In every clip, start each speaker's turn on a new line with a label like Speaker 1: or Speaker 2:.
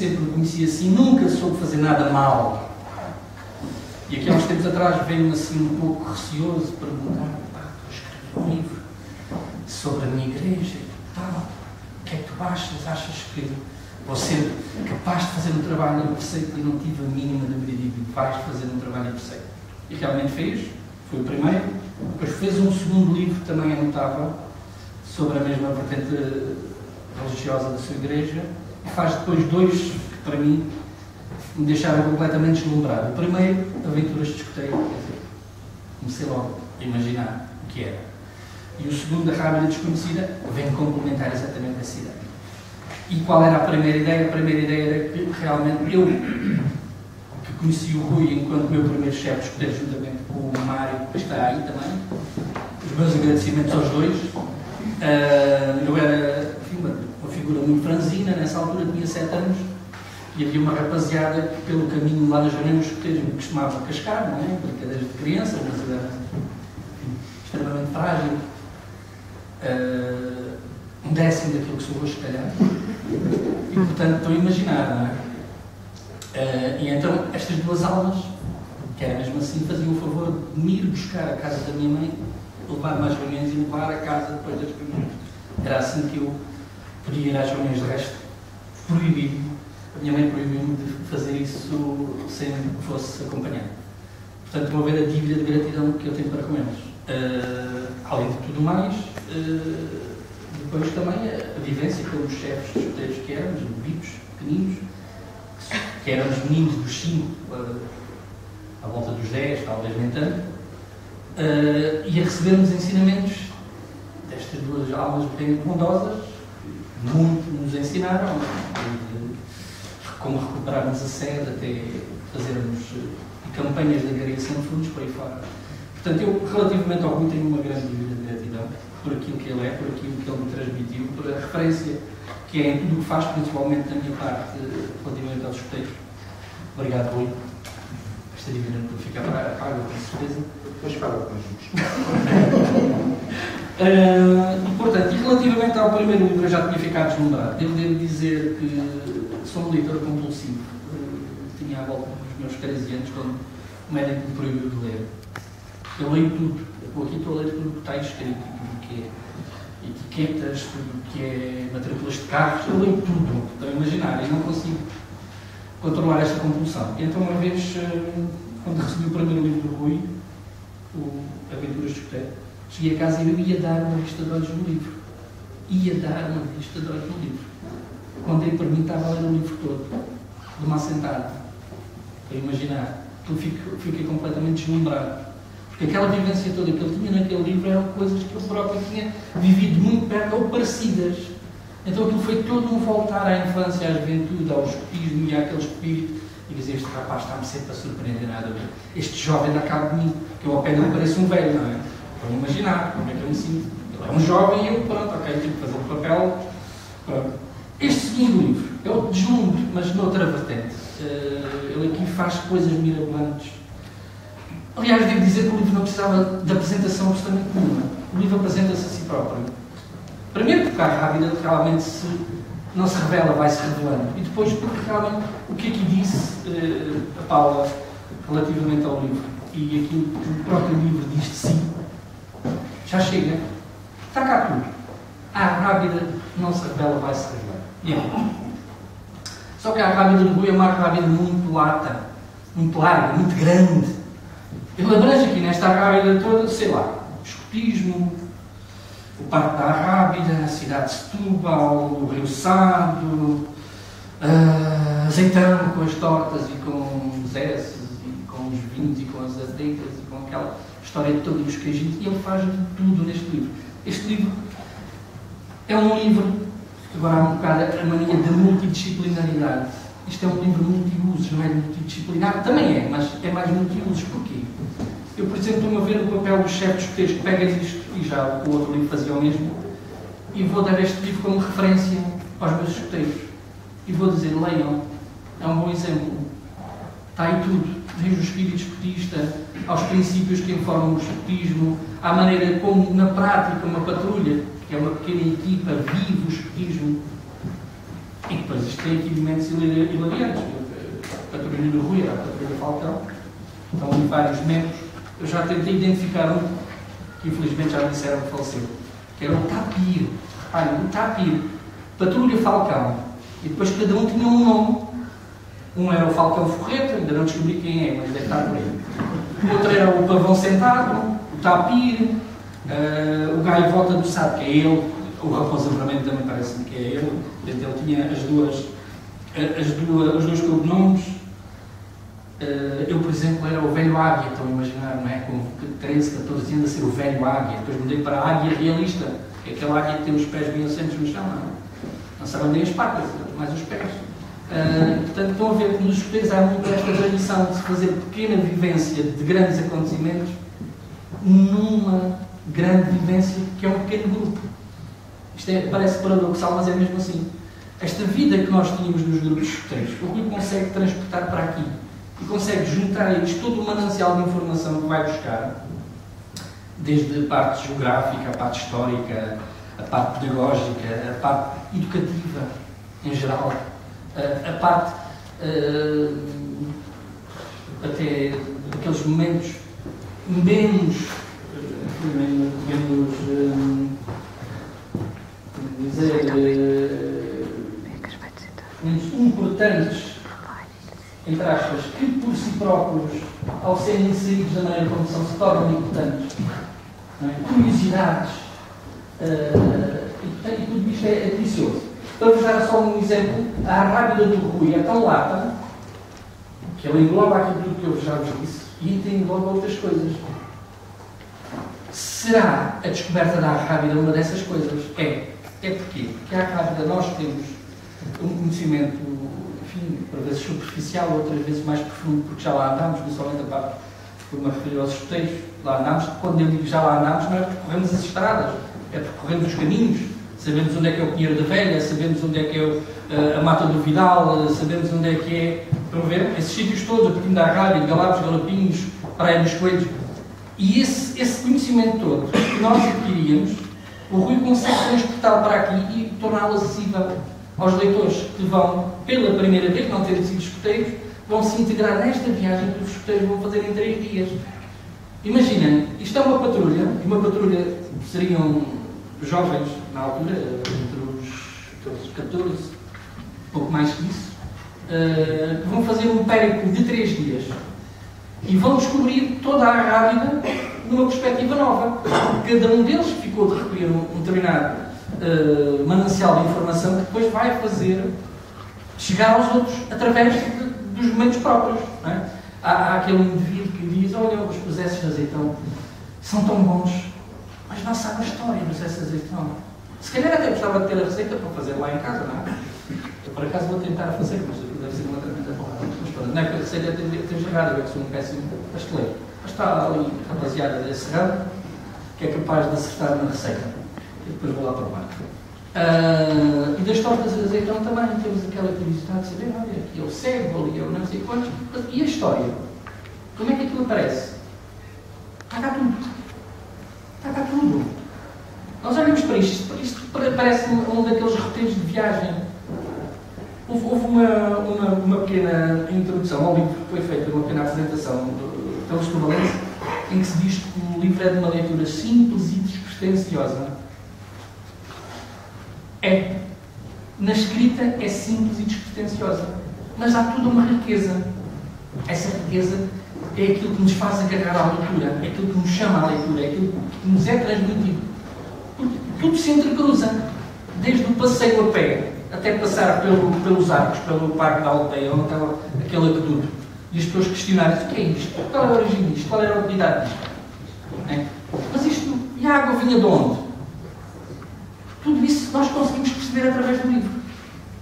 Speaker 1: sempre me conheci assim, nunca soube fazer nada mal. E aqui há uns tempos atrás veio-me assim um pouco receoso perguntar: estou a escrever um livro sobre a minha igreja e tal, o que é que tu achas? Achas que vou ser capaz de fazer um trabalho perfeito? E não tive a mínima dúvida de que vais fazer um trabalho perfeito. E realmente fez, foi o primeiro. Depois fez um segundo livro, também é notável, sobre a mesma vertente religiosa da sua igreja, e faz depois dois que, para mim, me deixaram completamente deslumbrado. O primeiro, Aventuras de Escoteiro, comecei logo a imaginar o que era. E o segundo, A Rábida Desconhecida, vem complementar exatamente essa ideia. E qual era a primeira ideia? A primeira ideia era que, realmente, eu, que conheci o Rui enquanto meu primeiro chefe de escoteiro, juntamente com o Mário, que está aí também, os meus agradecimentos aos dois. Eu era, enfim, uma figura muito franzina, nessa altura tinha 7 anos, e havia uma rapaziada que pelo caminho lá nas janelas dos escoteiros me costumava cascar, não é? Brincadeiras de criança, mas era, enfim, extremamente frágil. Um décimo daquilo que sou hoje, se calhar. E portanto estou a imaginar, não é? E então estas duas almas, que era mesmo assim, faziam o favor de me ir buscar à casa da minha mãe, levar mais reuniões e levar a casa depois das reuniões. Era assim que eu podia ir às reuniões. De resto, proibido. A minha mãe proibiu-me de fazer isso sem que fosse acompanhado. Portanto, vão ver a dívida de gratidão que eu tenho para com eles. Além de tudo mais, depois também a vivência com os chefes dos escoteiros que éramos, novitos, pequeninos, que éramos meninos dos 5 à volta dos 10, talvez nem tanto, e a recebermos ensinamentos destas duas almas bem bondosas, muito nos ensinaram, como recuperarmos a sede, até fazermos campanhas de agregação de fundos para aí fora. Portanto, eu, relativamente ao Rui, tenho uma grande dívida de gratidão por aquilo que ele é, por aquilo que ele me transmitiu, por a referência que é em tudo o que faz, principalmente da minha parte, relativamente aos escoteiros. Obrigado, Rui. Esta dívida não fica paga, com certeza.
Speaker 2: Depois fala com os
Speaker 1: e, portanto, e relativamente ao primeiro livro, eu já tinha ficado deslumbrado. Eu devo dizer que sou um leitor compulsivo. Tinha à volta dos meus 13 anos, quando o médico me proibiu de ler. Eu leio tudo. Aqui estou a ler tudo o que está escrito, tudo o que é etiquetas, tudo o que é matrículas de carros. Eu leio tudo. Estão a imaginar, e não consigo controlar esta compulsão. E então, uma vez, quando recebi o primeiro livro do Rui, o Aventuras de Escoteiro, cheguei a casa e eu ia dar uma vista de olhos no livro. Ia dar uma vista de olhos no livro. Quando ele perguntava a ler o livro todo, de uma assentada, para imaginar, eu fiquei completamente deslumbrado. Porque aquela vivência toda que ele tinha naquele livro eram coisas que eu próprio tinha vivido muito perto ou parecidas. Então aquilo foi todo um voltar à infância, à juventude, ao escotismo e àquele espírito. E dizer, este rapaz está-me sempre a surpreender nada. Este jovem da cabo de mim, que eu ao pé dele pareço um velho, não é? Para imaginar como é que eu me sinto. Ele é um jovem e eu, pronto, ok, tenho que fazer o papel. Pronto. Este segundo livro é o deslumbre, mas noutra vertente. Ele aqui faz coisas mirabolantes. Aliás, devo dizer que o livro não precisava de apresentação absolutamente nenhuma. O livro apresenta-se a si próprio. Primeiro porque a Rábida realmente não se revela, vai-se revelando. E depois porque realmente o que aqui disse a Paula relativamente ao livro e aquilo que o próprio livro diz de si, já chega. Está cá tudo. A Rábida não se revela, vai-se revelar. Só que a Rábida do Rui é uma Rábida muito lata, muito larga, muito grande. Ele abrange aqui nesta Rábida toda, sei lá, o escotismo, o Parque da Rábida, a cidade de Setúbal, o Rio Sado, Azeitão com as tortas e com os esses, e com os vinhos e com as azeitas e com aquela história toda dos queijinhos, e ele faz de tudo neste livro. Este livro é um livro, agora há um bocado a mania da multidisciplinaridade. Isto é um livro multiusos, não é multidisciplinar? Também é, mas é mais multiusos. Porquê? Eu, por exemplo, estou-me a ver no papel dos chefes de escoteiros que pega isto, e já o outro livro fazia o mesmo, e vou dar este livro como referência aos meus escoteiros. E vou dizer, leiam, é um bom exemplo. Está aí tudo, desde o espírito escotista, aos princípios que informam o escotismo, à maneira como, na prática, uma patrulha, que é uma pequena equipa, vive o escotismo. E depois isto tem aqui elementos hilariantes. A Patrulha do Rui era a Patrulha Falcão. Estão ali vários membros. Eu já tentei identificar um, que infelizmente já me disseram que faleceu, que era o Tapir. Olha, o Tapir, Patrulha Falcão. E depois cada um tinha um nome. Um era o Falcão Forreta, ainda não descobri quem é, mas deve estar por aí. O outro era o Pavão Sentado, o Tapir, o Gaivota do Sado, que é ele. O Raposa Vermelho também parece-me que é ele. Ele tinha os dois cognomes. Eu, por exemplo, era o Velho Águia, estão a imaginar, não é? Com 13, 14 anos a ser o Velho Águia. Depois mudei para a Águia Realista, que é aquela águia que tem os pés bem assentos no chão, não sabem nem as patas, mais os pés. Portanto, estão a ver que nos escuteiros há muito esta tradição de se fazer pequena vivência de grandes acontecimentos numa grande vivência que é um pequeno grupo. Isto parece paradoxal, mas é mesmo assim. Esta vida que nós tínhamos nos grupos escuteiros, o Rui consegue transportar para aqui. E consegue juntar a eles todo o manancial de informação que vai buscar, desde a parte geográfica, a parte histórica, a parte pedagógica, a parte educativa em geral, a parte até aqueles momentos menos importantes, entre aspas, que por si próprios, ao serem inseridos da maneira como são, se tornam importantes, curiosidades, e tudo isto é delicioso. Para vos dar só um exemplo, a Arrábida do Rui é tão lata que ela engloba aquilo que eu já vos disse e engloba outras coisas. Será a descoberta da Arrábida uma dessas coisas? É porquê? Porque a Arrábida nós temos um conhecimento, enfim, por vezes superficial, outras vezes mais profundo, porque já lá andámos, não somente a parte que me referi aos escuteiros, lá andámos. Quando eu digo já lá andámos, não é percorremos as estradas, é percorremos os caminhos, sabemos onde é que é o Pinheiro da Velha, sabemos onde é que é a Mata do Vidal, sabemos onde é que é, estão a ver, esses sítios todos, a Portinho da Arrábida, Galapos, Galapinhos, Praia dos Coelhos, e esse conhecimento todo que nós adquiríamos, o Rui consegue transportá-lo para aqui e torná-lo acessível aos leitores que vão, pela primeira vez, não terem sido escuteiros, vão se integrar nesta viagem que os escuteiros vão fazer em 3 dias. Imaginem, isto é uma patrulha, e uma patrulha seriam jovens, na altura, entre os 14, pouco mais que isso, que vão fazer um périplo de 3 dias e vão descobrir toda a Arrábida numa perspectiva nova. Cada um deles ficou de recolher um determinado manancial de informação que depois vai fazer chegar aos outros através dos momentos próprios. Não é? Há aquele indivíduo que diz: olha, os processos de azeitão são tão bons, mas não sabe a história dos processos de azeitão. Se calhar até gostava de ter a receita para fazer lá em casa, não é? Eu por acaso vou tentar fazer, mas deve ser uma tremenda porrada. Mas pronto, não é que a receita esteja errada, eu que sou um péssimo pasteleiro. Mas está ali rapaziada desse ramo que é capaz de acertar na receita. E depois vou lá provar. E das tortas de azeitão também temos aquela curiosidade de saber: olha, aqui é o cego, ali é o não sei quantos. E a história? Como é que aquilo aparece? Está cá tudo. Está cá tudo. Nós olhamos para isto parece um daqueles roteiros de viagem. Houve uma pequena introdução ao livro que foi feita, uma pequena apresentação pelos Valência, em que se diz que o livro é de uma leitura simples e despretensiosa. É. Na escrita é simples e despretensiosa, mas há toda uma riqueza. Essa riqueza é aquilo que nos faz agarrar à leitura, é aquilo que nos chama à leitura, é aquilo que nos é transmitido. Porque tudo se entrecruza, desde o passeio a pé até passar pelos arcos, pelo parque da aldeia, onde estava aquele aqueduto, e as pessoas questionarem: o que é isto? Qual é a origem disto? Qual era a utilidade disto? É? Mas isto, e a água vinha de onde? Tudo isso nós conseguimos perceber através do livro.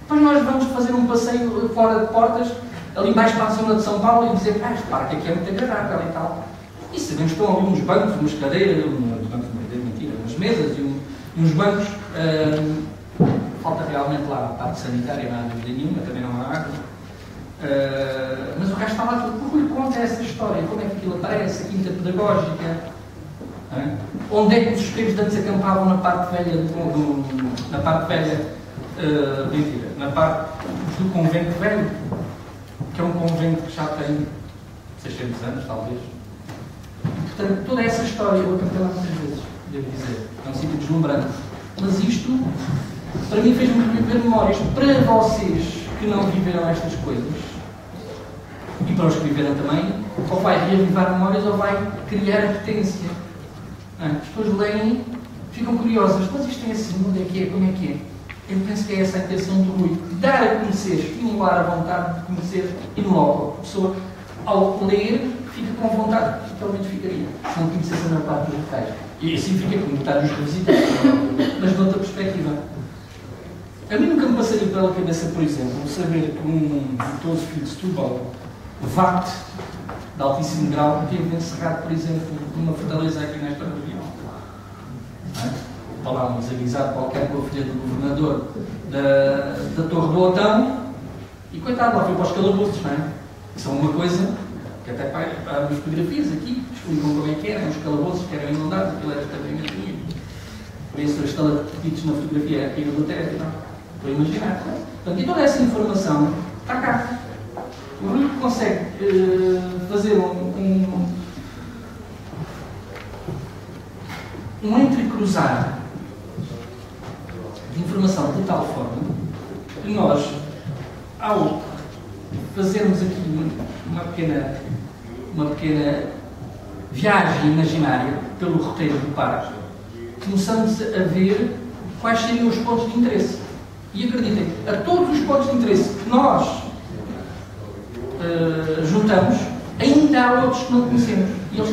Speaker 1: Depois nós vamos fazer um passeio fora de portas, ali mais para a zona de São Paulo, e dizer: este parque aqui é muito agradável e tal. E sabemos que estão ali uns bancos, umas cadeiras, umas mesas e uns bancos. Falta realmente lá a parte sanitária, não há dúvida nenhuma, também não há água. Mas o resto está lá tudo. O Rui conta essa história, como é que aquilo aparece, a quinta pedagógica. Onde é que os escuteiros de antes acampavam na parte velha mentira, na parte do convento velho, que é um convento que já tem 600 anos, talvez. Portanto, toda essa história eu cantei lá muitas vezes, devo dizer. É um sítio deslumbrante. Mas isto, para mim, fez-me reviver memórias. Para vocês que não viveram estas coisas, e para os que viveram também, ou vai reavivar memórias ou vai criar apetência. As pessoas leem, ficam curiosas. Mas isto é assim, onde é que é? Como é que é? Eu penso que é essa a intenção do Rui. Dar a conhecer, estimular a vontade de conhecer in loco. A pessoa, ao ler, fica com vontade, que pelo menos ficaria, se não conhecesse a maior parte dos locais. E assim fica com metade dos revisitantes, mas de outra perspectiva. A mim nunca me passaria pela cabeça, por exemplo, saber que um virtuoso filho de Setúbal, Vate, de altíssimo grau, teve encerrado, por exemplo, numa fortaleza aqui nesta região. Está lá um desaguisado qualquer com a filha do governador da Torre do Otão, e coitado, lá foi para os calabouços, não é? Isso é uma coisa que até para as fotografias aqui explicam como é que eram os calabouços que eram inundados, aquilo era extremamente bonito. Por isso, as estalactites na fotografia aqui no Lutero, não? Estou a imaginar. Portanto, e toda essa informação está cá. O Rui consegue fazer um entrecruzar de informação de tal forma que nós, ao fazermos aqui uma pequena viagem imaginária pelo roteiro do parque, começamos a ver quais seriam os pontos de interesse. E acreditem, a todos os pontos de interesse que nós juntamos, ainda há outros que não conhecemos.